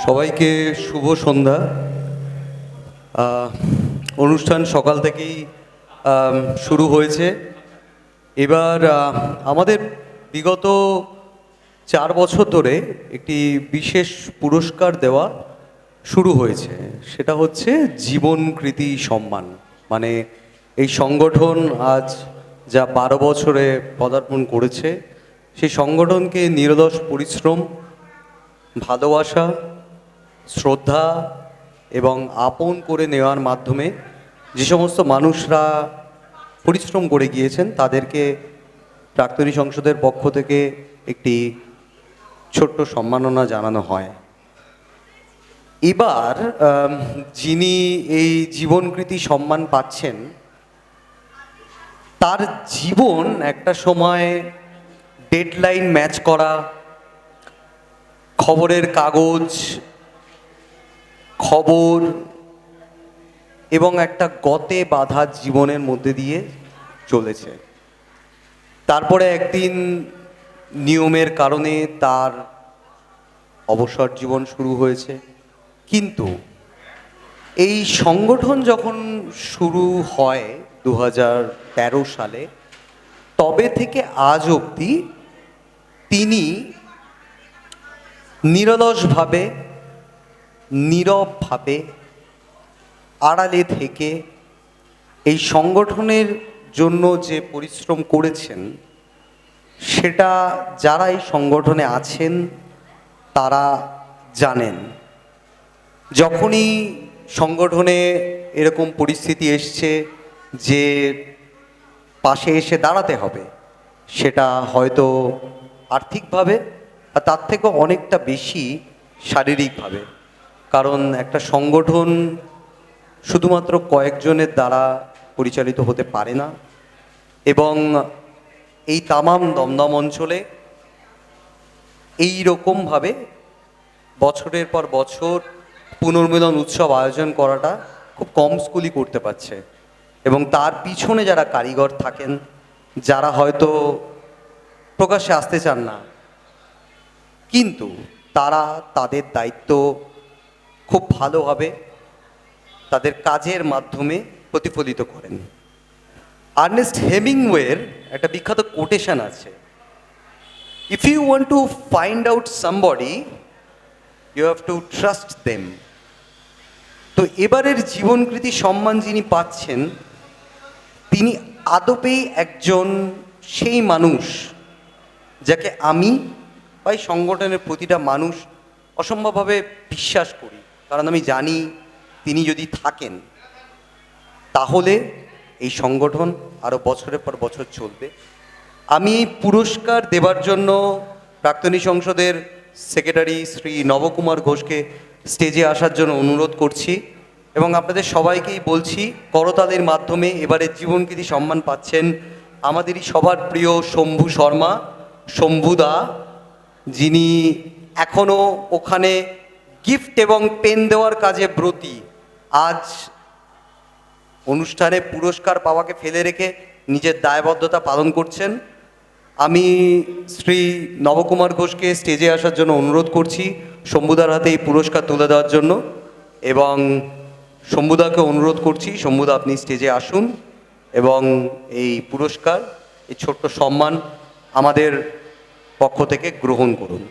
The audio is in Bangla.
সবাইকে শুভ সন্ধ্যা। অনুষ্ঠান সকাল থেকেই শুরু হয়েছে। এবার আমাদের বিগত 4 বছর ধরে একটি বিশেষ পুরস্কার দেওয়া শুরু হয়েছে, সেটা হচ্ছে জীবন কৃতি সম্মান। মানে এই সংগঠন আজ যা 12 বছরে পদার্পণ করেছে, সেই সংগঠনকে নিরলস পরিশ্রম, ভালোবাসা, শ্রদ্ধা এবং আপন করে নেওয়ার মাধ্যমে যে সমস্ত মানুষরা পরিশ্রম করে গিয়েছেন তাদেরকে প্রাক্তনী সংসদের পক্ষ থেকে একটি ছোট্ট সম্মাননা জানানো হয়। এবার যিনি এই জীবনকৃতি সম্মান পাচ্ছেন, তার জীবন একটা সময় ডেডলাইন ম্যাচ করা, খবরের কাগজ, খবর এবং একটা গতে বাঁধা জীবনের মধ্যে দিয়ে চলেছে। তারপরে একদিন নিয়মের কারণে তার অবসর জীবন শুরু হয়েছে। কিন্তু এই সংগঠন যখন শুরু হয় 2013 সালে, তবে থেকে আজ অবধি তিনি নিরলসভাবে, নীরবভাবে, আড়ালে থেকে এই সংগঠনের জন্য যে পরিশ্রম করেছেন, সেটা যারা এই সংগঠনে আছেন তারা জানেন। যখনই সংগঠনে এরকম পরিস্থিতি এসছে যে পাশে এসে দাঁড়াতে হবে, সেটা হয়তো আর্থিকভাবে আর তার থেকেও অনেকটা বেশি শারীরিকভাবে। কারণ একটা সংগঠন শুধুমাত্র কয়েকজনের দ্বারা পরিচালিত হতে পারে না, এবং এই তামাম দমদম অঞ্চলে এই রকমভাবে বছরের পর বছর পুনর্মিলন উৎসব আয়োজন করাটা খুব কম স্কুলই করতে পারছে। এবং তার পিছনে যারা কারিগর থাকেন, যারা হয়তো প্রকাশ্যে আসতে চান না, কিন্তু তারা তাদের দায়িত্ব খুব ভালোভাবে তাদের কাজের মাধ্যমে প্রতিফলিত করেন। আর্নেস্ট হেমিংওয়ের একটা বিখ্যাত কোটেশন আছে, if you want to find out somebody, you have to trust them. তো এবারের জীবনকৃতি সম্মান যিনি পাচ্ছেন, তিনি আদপেই একজন সেই মানুষ যাকে আমি বা এই সংগঠনের প্রতিটা মানুষ অসম্ভবভাবে বিশ্বাস করি। কারণ আমি জানি তিনি যদি থাকেন তাহলে এই সংগঠন আরও বছরের পর বছর চলবে। আমি এই পুরস্কার দেবার জন্য প্রাক্তনী সংসদের সেক্রেটারি শ্রী নবকুমার ঘোষকে স্টেজে আসার জন্য অনুরোধ করছি, এবং আপনাদের সবাইকেই বলছি, করতালির মাধ্যমে এবারে জীবনকৃতি সম্মান পাচ্ছেন আমাদেরই সবার প্রিয় শম্ভু শর্মা, শম্ভুদা, যিনি এখনও ওখানে গিফট এবং পেন দেওয়ার কাজে ব্রতী। আজ অনুষ্ঠানে পুরস্কার পাওয়াকে ফেলে রেখে নিজের দায়বদ্ধতা পালন করছেন। আমি শ্রী নবকুমার ঘোষকে স্টেজে আসার জন্য অনুরোধ করছি, শম্ভুদার হাতে এই পুরস্কার তুলে দেওয়ার জন্য, এবং শম্ভুদাকে অনুরোধ করছি, শম্ভুদা আপনি স্টেজে আসুন এবং এই পুরস্কার, এই ছোট্ট সম্মান আমাদের পক্ষ থেকে গ্রহণ করুন।